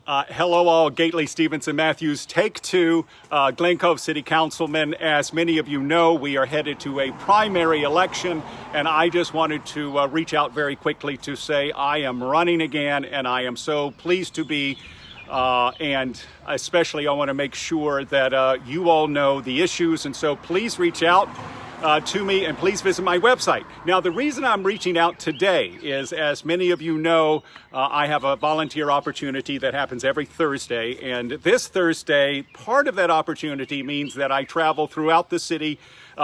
Hello all, Gately, Stevenson, Matthews, take two, Glen Cove City Councilman. As many of you know, we are headed to a primary election, and I just wanted to reach out very quickly to say I am running again, and I am so pleased to be, and especially I want to make sure that you all know the issues, and so please reach out to me, and please visit my website. Now, the reason I'm reaching out today is, as many of you know, I have a volunteer opportunity that happens every Thursday, and this Thursday, part of that opportunity means that I travel throughout the city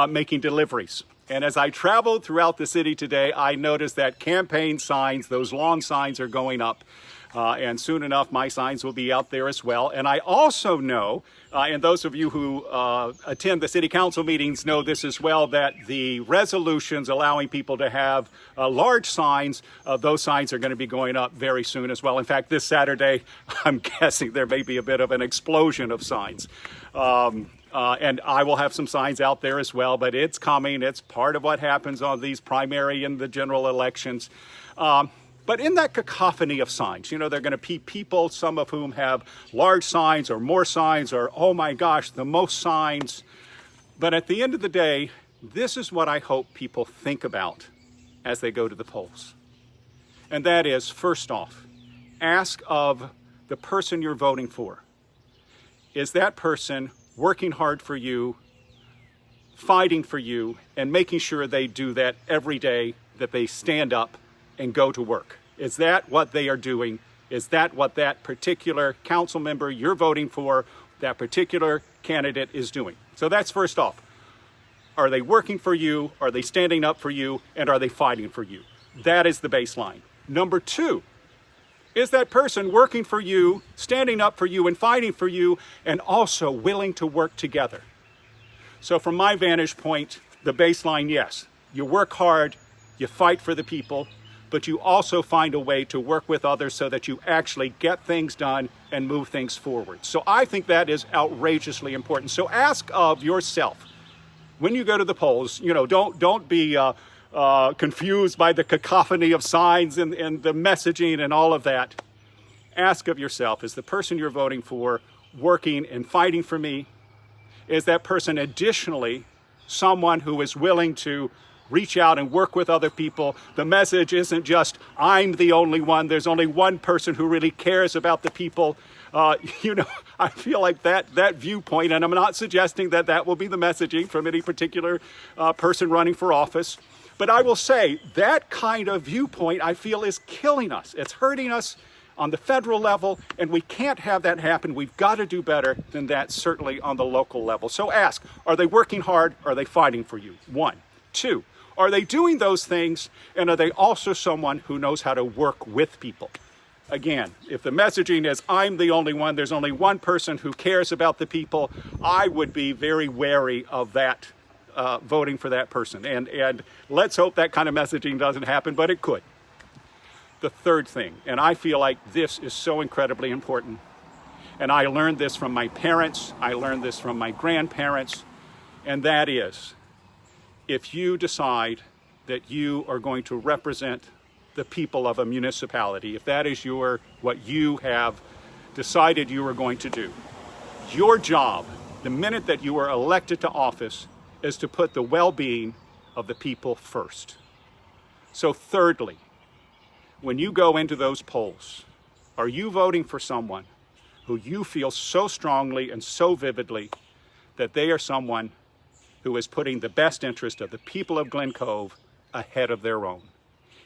making deliveries. And as I traveled throughout the city today, I noticed that campaign signs, those long signs, are going up. And soon enough, my signs will be out there as well. And I also know, and those of you who attend the city council meetings know this as well, that the resolutions allowing people to have large signs, those signs are going to be going up very soon as well. In fact, this Saturday, I'm guessing there may be a bit of an explosion of signs. And I will have some signs out there as well, but it's coming. It's part of what happens on these primary and the general elections. But in that cacophony of signs, you know, there are going to be people, some of whom have large signs or more signs or, oh my gosh, the most signs. But at the end of the day, this is what I hope people think about as they go to the polls. And that is, first off, ask of the person you're voting for. Is that person working hard for you, fighting for you, and making sure they do that every day, that they stand up and go to work? Is that what they are doing? Is that what that particular council member you're voting for, that particular candidate, is doing? So that's first off. Are they working for you? Are they standing up for you? And are they fighting for you? That is the baseline. Number two, is that person working for you, standing up for you, and fighting for you, and also willing to work together? So from my vantage point, the baseline, yes, you work hard, you fight for the people, but you also find a way to work with others so that you actually get things done and move things forward. So I think that is outrageously important. So ask of yourself, when you go to the polls, you know, don't be confused by the cacophony of signs and the messaging and all of that. Ask of yourself, is the person you're voting for working and fighting for me? Is that person additionally someone who is willing to reach out and work with other people? The message isn't just, I'm the only one. There's only one person who really cares about the people. You know, I feel like that viewpoint, and I'm not suggesting that that will be the messaging from any particular person running for office, but I will say that kind of viewpoint, I feel, is killing us. It's hurting us on the federal level, and we can't have that happen. We've got to do better than that, certainly on the local level. So ask, are they working hard? Are they fighting for you? One. Two, are they doing those things, and are they also someone who knows how to work with people? Again, if the messaging is, I'm the only one, there's only one person who cares about the people, I would be very wary of that, voting for that person. And let's hope that kind of messaging doesn't happen, but it could. The third thing, and I feel like this is so incredibly important, and I learned this from my parents, I learned this from my grandparents, and that is, if you decide that you are going to represent the people of a municipality, if that is what you have decided you are going to do, your job, the minute that you are elected to office, is to put the well-being of the people first. So thirdly, when you go into those polls, are you voting for someone who you feel so strongly and so vividly that they are someone who is putting the best interest of the people of Glen Cove ahead of their own?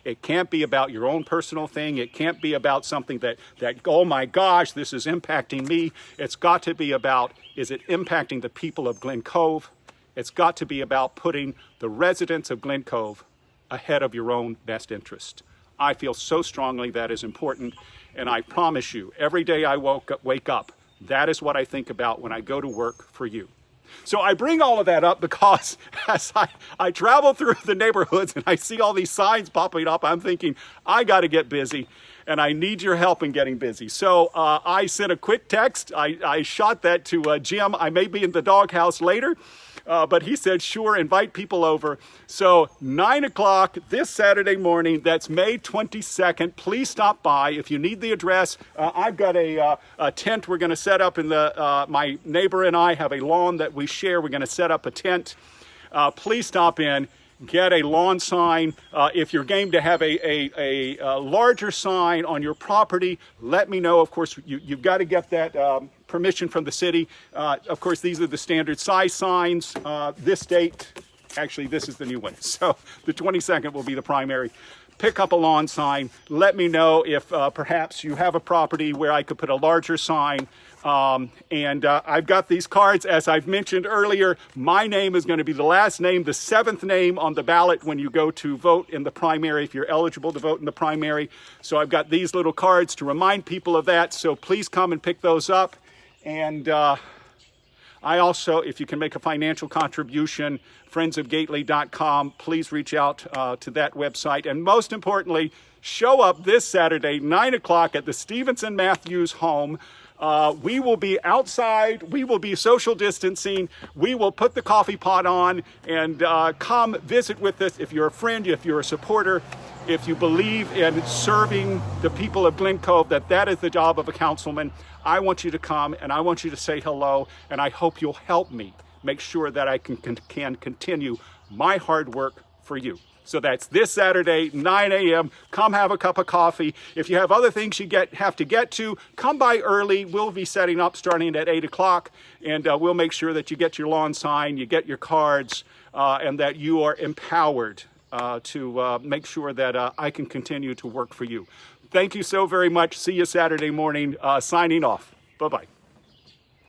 It can't be about your own personal thing. It can't be about something that, oh my gosh, this is impacting me. It's got to be about, is it impacting the people of Glen Cove? It's got to be about putting the residents of Glen Cove ahead of your own best interest. I feel so strongly that is important, and I promise you, every day I wake up, that is what I think about when I go to work for you. So I bring all of that up because as I travel through the neighborhoods and I see all these signs popping up, I'm thinking, I got to get busy and I need your help in getting busy. So I sent a quick text. I shot that to Jim. I may be in the doghouse later, But he said, sure, invite people over. So 9 o'clock this Saturday morning, that's May 22nd. Please stop by. If you need the address, I've got a tent we're going to set up in my neighbor and I have a lawn that we share. We're going to set up a tent. Please stop in. Get a lawn sign. If you're game to have a larger sign on your property, let me know. Of course, you've got to get that permission from the city. Of course, these are the standard size signs. This date, actually, this is the new one. So the 22nd will be the primary. Pick up a lawn sign. Let me know if perhaps you have a property where I could put a larger sign. I've got these cards, as I've mentioned earlier. My name is going to be the last name, the seventh name on the ballot when you go to vote in the primary, if you're eligible to vote in the primary. So I've got these little cards to remind people of that. So please come and pick those up. And I also, if you can make a financial contribution, friendsofgately.com, please reach out to that website. And most importantly, show up this Saturday, 9 o'clock at the Stevenson Matthews home. We will be outside. We will be social distancing. We will put the coffee pot on and come visit with us. If you're a friend, if you're a supporter, if you believe in serving the people of Glen Cove, that is the job of a councilman, I want you to come and I want you to say hello. And I hope you'll help me make sure that I can continue my hard work for you. So that's this Saturday, 9 a.m. Come have a cup of coffee. If you have other things you have to get to, come by early. We'll be setting up starting at 8 o'clock, and we'll make sure that you get your lawn sign, you get your cards, and that you are empowered to make sure that I can continue to work for you. Thank you so very much. See you Saturday morning. Signing off. Bye-bye.